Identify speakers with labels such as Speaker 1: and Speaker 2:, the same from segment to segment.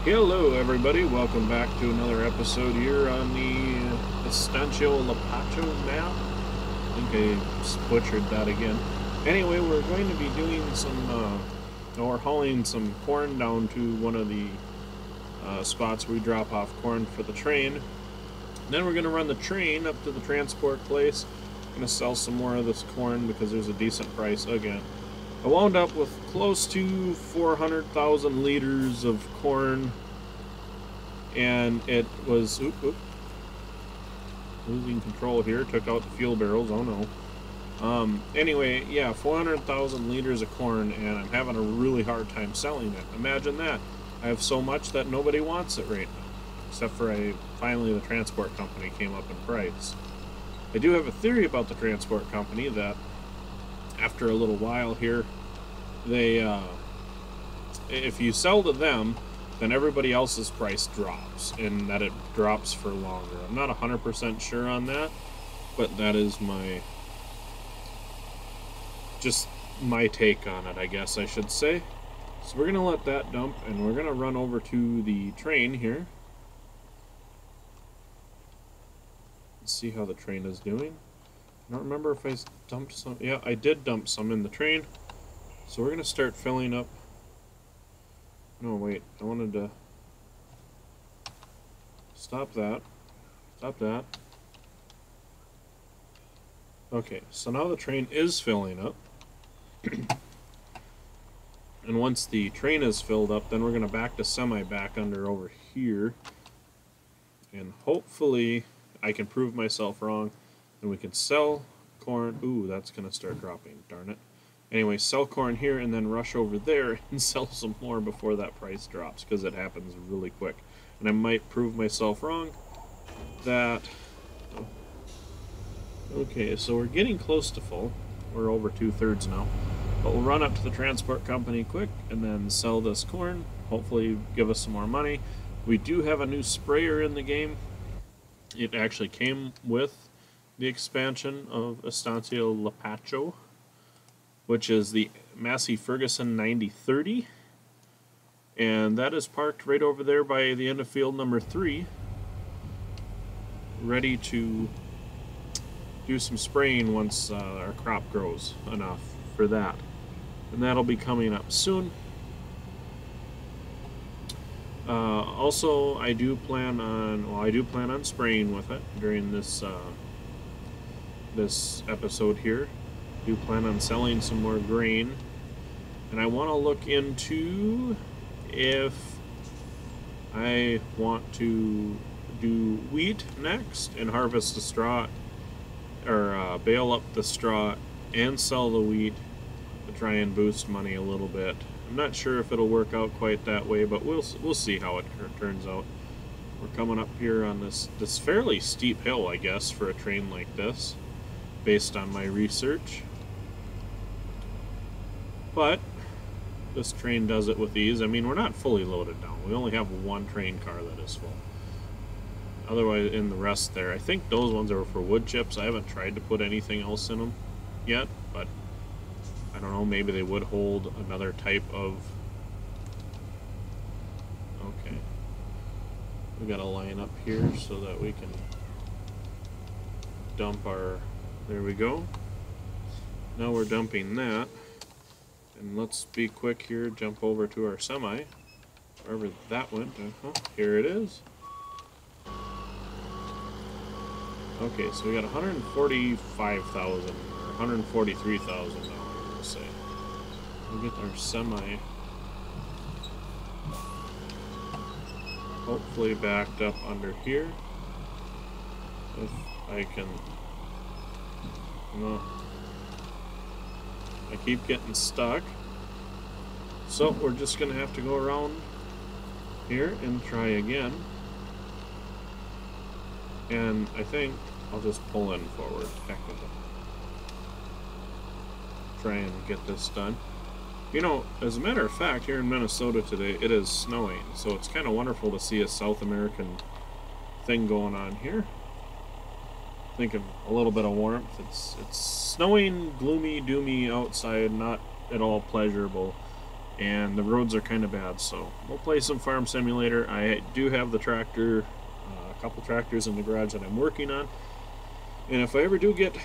Speaker 1: Hello everybody, welcome back to another episode here on the Estancia Lapacho map. I think I butchered that again. Anyway, we're going to be doing some, or hauling some corn down to one of the spots where we drop off corn for the train. Then we're going to run the train up to the transport place. Going to sell some more of this corn because there's a decent price again. I wound up with close to 400,000 liters of corn, and it was losing control here. Took out the fuel barrels. Oh no. Anyway, yeah, 400,000 liters of corn, and I'm having a really hard time selling it. Imagine that. I have so much that nobody wants it right now, except for finally the transport company came up in price. I do have a theory about the transport company that after a little while here, they if you sell to them, then everybody else's price drops, and that it drops for longer. I'm not 100% sure on that, but that is just my take on it, I guess I should say. So we're gonna let that dump, and we're gonna run over to the train here. Let's see how the train is doing. I don't remember if I dumped some. Yeah, I did dump some in the train. So we're going to start filling up. No, wait. I wanted to stop that. Stop that. Okay, so now the train is filling up. And once the train is filled up, then we're going to back the semi back under over here. And hopefully I can prove myself wrong, and we can sell corn. Ooh, that's going to start dropping, darn it. Anyway, sell corn here and then rush over there and sell some more before that price drops, because it happens really quick. And I might prove myself wrong that... Okay, so we're getting close to full. We're over 2/3 now. But we'll run up to the transport company quick and then sell this corn. Hopefully give us some more money. We do have a new sprayer in the game. It actually came with the expansion of Estancia Lapacho, which is the Massey Ferguson 9030, and that is parked right over there by the end of field number 3, ready to do some spraying once our crop grows enough for that, and that'll be coming up soon. Also, I do plan on spraying with it during this this episode here. Do plan on selling some more grain, and I want to look into if I want to do wheat next and harvest the straw, or bale up the straw and sell the wheat to try and boost money a little bit. I'm not sure if it'll work out quite that way, but we'll see how it turns out. We're coming up here on this fairly steep hill, I guess, for a train like this, based on my research. But this train does it with ease. I mean, we're not fully loaded down. We only have one train car that is full. Otherwise, in the rest there, I think those ones are for wood chips. I haven't tried to put anything else in them yet, but I don't know, maybe they would hold another type of... Okay. We got a line up here so that we can dump our... There we go. Now we're dumping that. And let's be quick here, jump over to our semi, wherever that went. Here it is. Okay, so we got 145,000, or 143,000 now, we'll say. We'll get our semi hopefully backed up under here. If I can... No. I keep getting stuck, so we're just gonna have to go around here and try again, and I think I'll just pull in forward. Heck with it. Try and get this done. You know, as a matter of fact, here in Minnesota today it is snowing, so it's kind of wonderful to see a South American thing going on here. Think of a little bit of warmth. It's snowing, gloomy, doomy outside, not at all pleasurable. and the roads are kind of bad, so we'll play some Farm Simulator. I do have the tractor, a couple tractors in the garage that I'm working on, and if I ever do get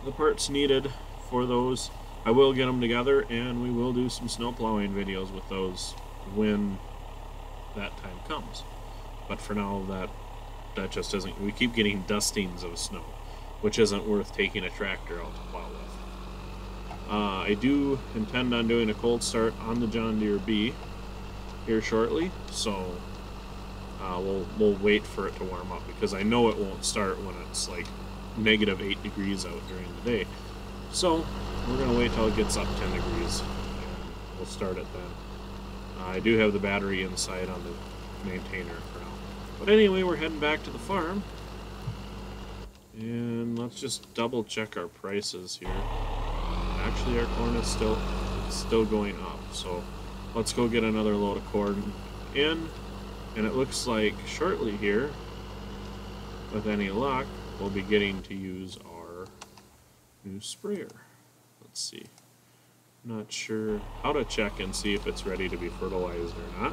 Speaker 1: the parts needed for those, I will get them together, and we will do some snow plowing videos with those when that time comes. But for now, that just isn't. We keep getting dustings of snow, which isn't worth taking a tractor out to plow with. I do intend on doing a cold start on the John Deere B here shortly, so we'll wait for it to warm up, because I know it won't start when it's like -8 degrees out during the day. So we're going to wait till it gets up 10 degrees, and we'll start it then. I do have the battery inside on the maintainer for now. But anyway, we're heading back to the farm, and let's just double check our prices here. Actually, our corn is still going up, so let's go get another load of corn in, and it looks like shortly here, with any luck, we'll be getting to use our new sprayer. Let's see. Not sure how to check and see if it's ready to be fertilized or not.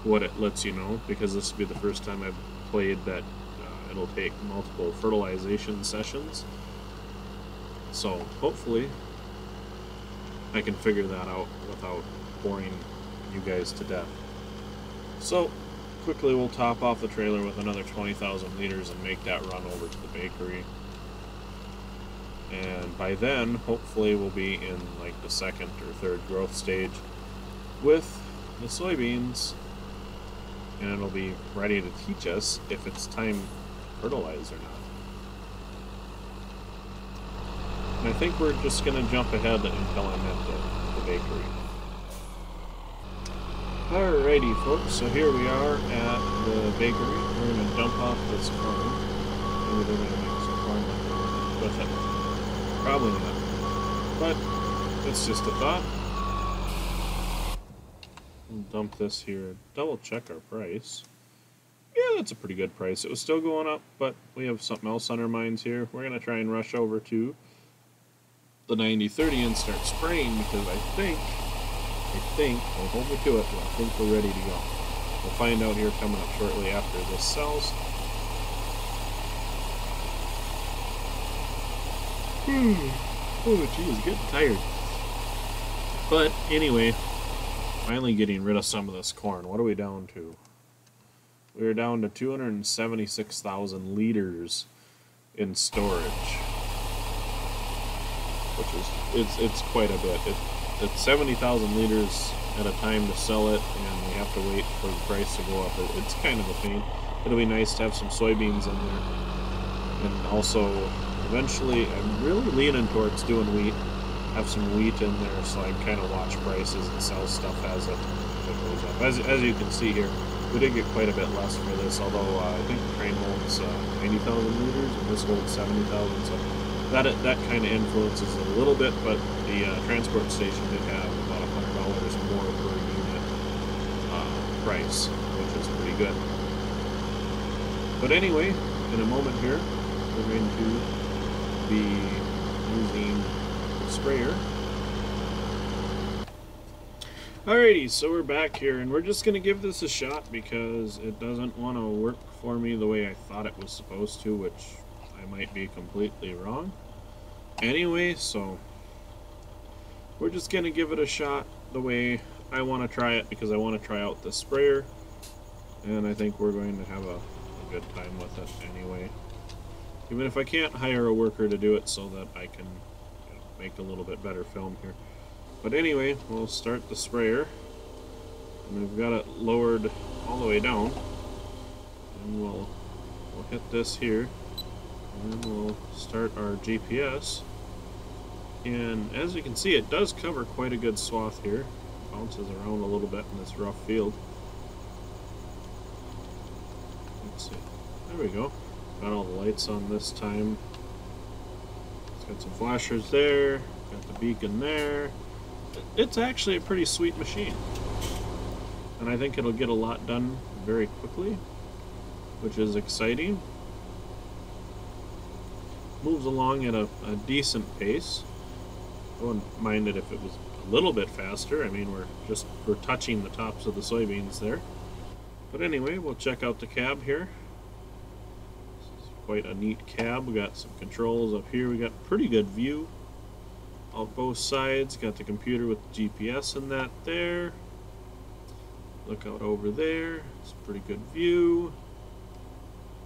Speaker 1: What it lets you know, because this will be the first time I've played that it'll take multiple fertilization sessions. So hopefully I can figure that out without boring you guys to death. So quickly we'll top off the trailer with another 20,000 liters and make that run over to the bakery. And by then, hopefully we'll be in like the second or third growth stage with the soybeans, and it'll be ready to teach us if it's time to fertilize or not. And I think we're just going to jump ahead until I'm at the bakery. Alrighty folks, so here we are at the bakery. We're going to dump off this corn. Maybe they're going to make some corn with it. Probably not. But it's just a thought. We'll dump this here. Double check our price. Yeah, that's a pretty good price. It was still going up, but we have something else on our minds here. We're going to try and rush over to the 90-30 and start spraying, because I think, don't hold me to it, but I think we're ready to go. We'll find out here coming up shortly after this sells. Oh, geez, getting tired. But anyway, finally getting rid of some of this corn. What are we down to? We're down to 276,000 liters in storage, which is it's quite a bit. It's 70,000 liters at a time to sell it, and we have to wait for the price to go up. It's kind of a pain. It'll be nice to have some soybeans in there, and also eventually I'm really leaning towards doing wheat. Have some wheat in there so I can kind of watch prices and sell stuff as it goes up. As you can see here, we did get quite a bit less for this, although I think the train holds 90,000 liters and this holds 70,000, so that kind of influences it a little bit, but the transport station did have about $100 more per unit price, which is pretty good. But anyway, in a moment here, we're going to be using the sprayer. Alrighty, so we're back here, and we're just going to give this a shot because it doesn't want to work for me the way I thought it was supposed to, which I might be completely wrong. Anyway, so we're just going to give it a shot the way I want to try it, because I want to try out the sprayer, and I think we're going to have a good time with it anyway. Even if I can't hire a worker to do it so that I can make a little bit better film here. But anyway, we'll start the sprayer, and we've got it lowered all the way down, and we'll hit this here, and then we'll start our GPS. And as you can see, it does cover quite a good swath here. It bounces around a little bit in this rough field. Let's see. There we go. Got all the lights on this time. It's got some flashers there. Got the beacon there. It's actually a pretty sweet machine. And I think it'll get a lot done very quickly, which is exciting. Moves along at a decent pace. I wouldn't mind it if it was a little bit faster. I mean, we're touching the tops of the soybeans there. But anyway, we'll check out the cab here. This is quite a neat cab. We got some controls up here. We got pretty good view on both sides. Got the computer with the GPS in that there. Look out over there. It's a pretty good view.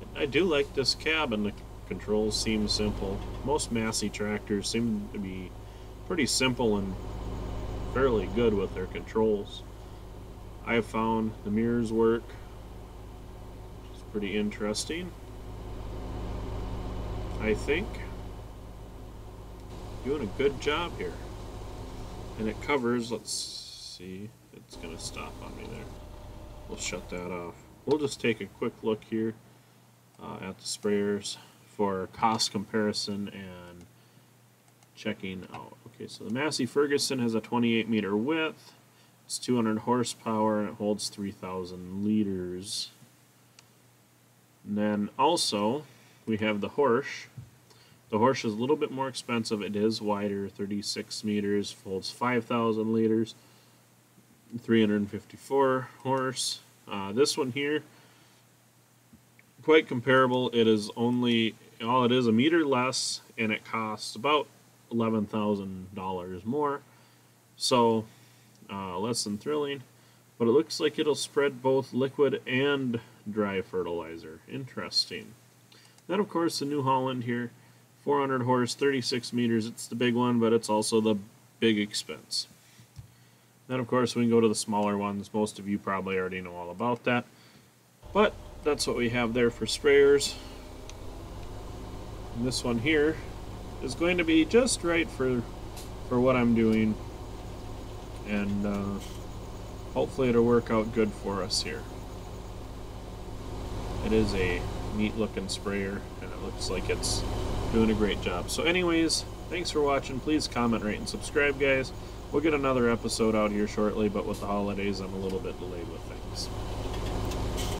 Speaker 1: And I do like this cab, and the controls seem simple. Most Massey tractors seem to be pretty simple and fairly good with their controls. I have found the mirrors work. It's pretty interesting. I think doing a good job here. And it covers, let's see, it's going to stop on me there. We'll shut that off. We'll just take a quick look here at the sprayers for cost comparison and checking out. Okay, so the Massey Ferguson has a 28 meter width. It's 200 horsepower and it holds 3,000 liters. And then also we have the Horsch. The Horsch is a little bit more expensive. It is wider, 36 meters, holds 5,000 liters, 354 horse. This one here, quite comparable. It is only, all it is, a meter less, and it costs about $11,000 more. So less than thrilling, but it looks like it'll spread both liquid and dry fertilizer. Interesting. Then of course the New Holland here, 400 horse, 36 meters. It's the big one, but it's also the big expense. Then of course we can go to the smaller ones. Most of you probably already know all about that, but that's what we have there for sprayers. And this one here is going to be just right for what I'm doing, and hopefully it'll work out good for us here. It is a neat looking sprayer, and it looks like it's doing a great job. So anyways, thanks for watching. Please comment, rate, and subscribe, guys. We'll get another episode out here shortly, but with the holidays I'm a little bit delayed with things.